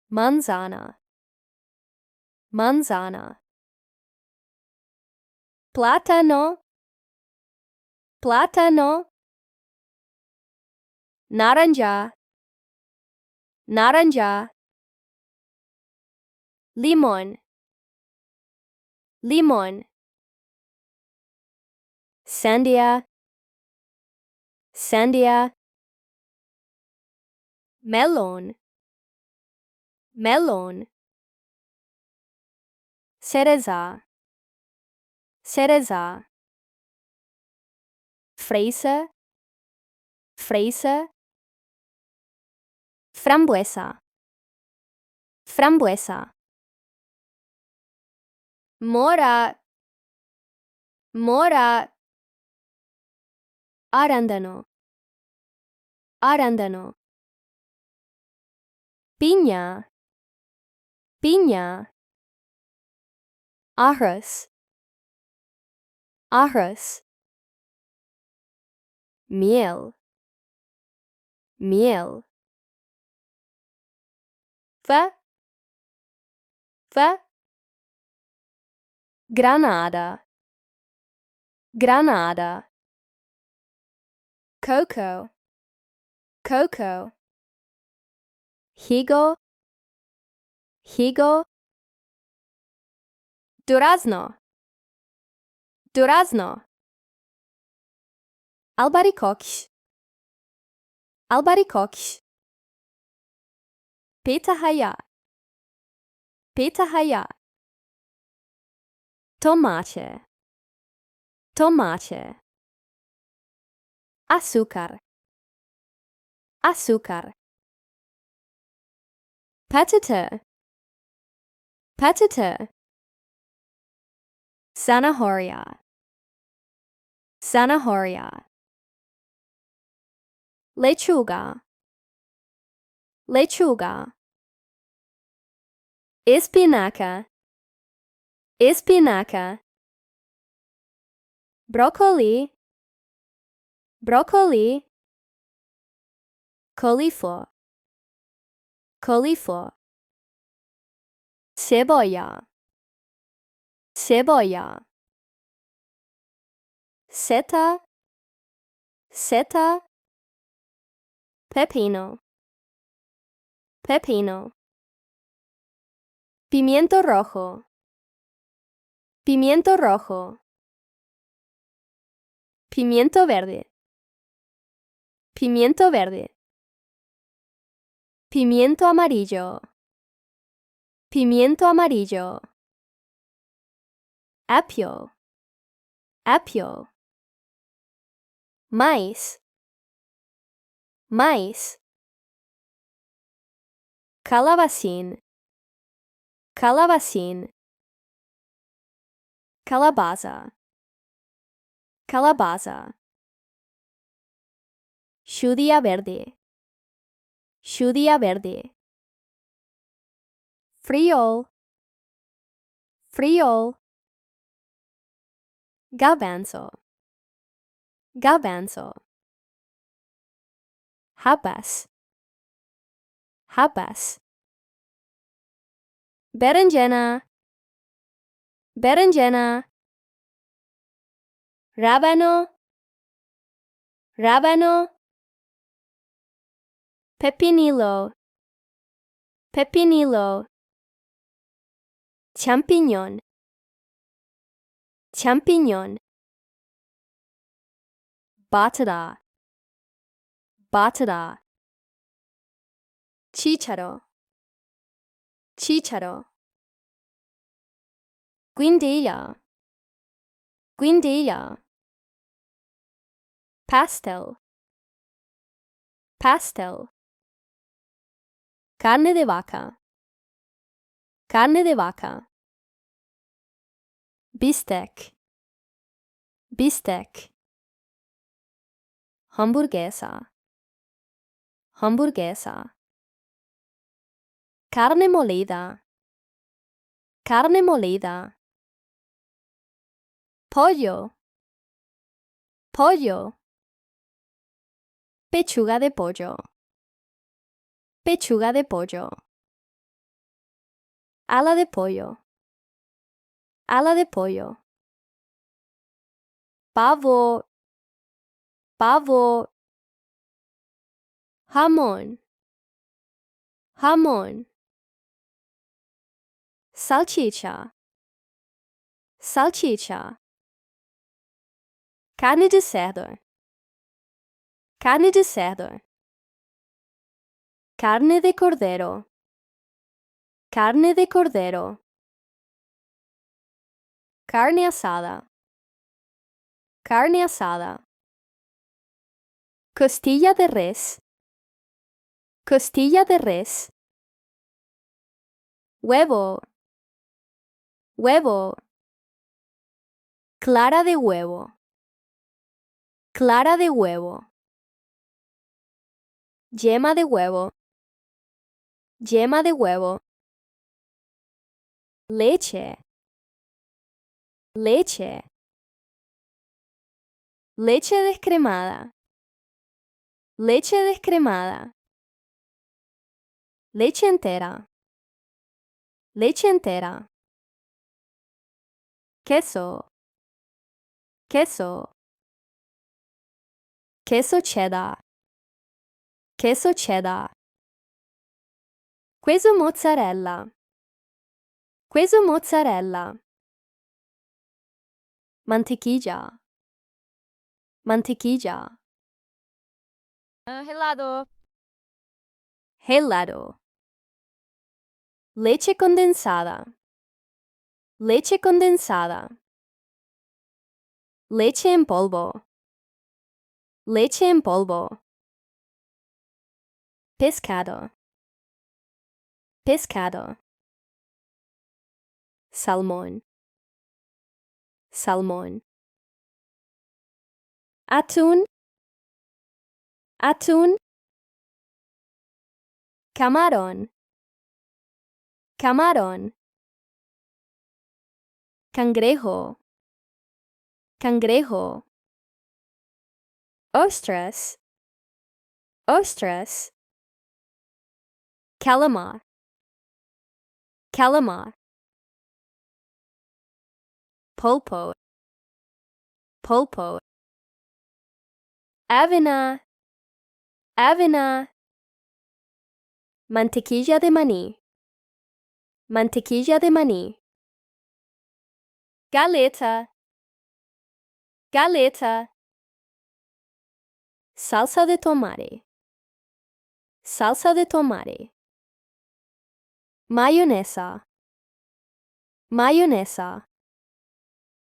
manzana, manzana, plátano, plátano, naranja, naranja, limón, limón, sandía, sandía, melón, melón, cereza, cereza, fresa, fresa, frambuesa, frambuesa, mora, mora, arándano, arándano, piña, piña, arroz, arroz, miel, miel, fe, fe, granada, granada, coco, coco, higo, higo, durazno, durazno, albaricoques, albaricoques, pitahaya, pitahaya, tomate, tomate, açúcar, açúcar, patata, patata, zanahoria, zanahoria, lechuga, lechuga, espinaca, espinaca, broccoli, broccoli, coliflor, coliflor, cebolla, cebolla, seta, seta, pepino, pepino, pimiento rojo, pimiento rojo, pimiento verde, pimiento verde, pimiento amarillo, pimiento amarillo, apio, apio, maíz, maíz, calabacín, calabacín, calabaza, calabaza, judía verde, judía verde, friol, friol, garbanzo, garbanzo, habas, habas, berenjena, berenjena, rábano, rábano, pepinillo, pepinillo, champiñón, champiñón, batata, batata, chícharo, chícharo, guindilla, guindilla, pastel, pastel, carne de vaca, carne de vaca, bistec, bistec, hamburguesa, hamburguesa, carne molida, carne molida, pollo, pollo, pechuga de pollo, pechuga de pollo, Ala de pollo. Ala de pollo. Pavo. Pavo. Jamón. Jamón. Salchicha. Salchicha. Carne de cerdo. Carne de cerdo. Carne de cordero. Carne de cordero. Carne asada. Carne asada. Costilla de res. Costilla de res. Huevo. Huevo. Clara de huevo. Clara de huevo. Yema de huevo. Yema de huevo. Leche. Leche. Leche descremada. Leche descremada. Leche entera. Leche entera. Queso. Queso. Queso cheddar. Queso cheddar. Queso mozzarella. Queso mozzarella. Mantequilla. Mantequilla. Helado. Helado. Leche condensada. Leche condensada. Leche en polvo. Leche en polvo. Pescado. Pescado. Salmón. Salmón. Atún. Atún. Camarón. Camarón. Cangrejo. Cangrejo. Ostras. Ostras. Calamar. Calamar. Pulpo. Pulpo. Avena. Avena. Mantequilla de maní. Mantequilla de maní. Galeta. Galeta. Salsa de tomate. Salsa de tomate. Mayonesa. Mayonesa.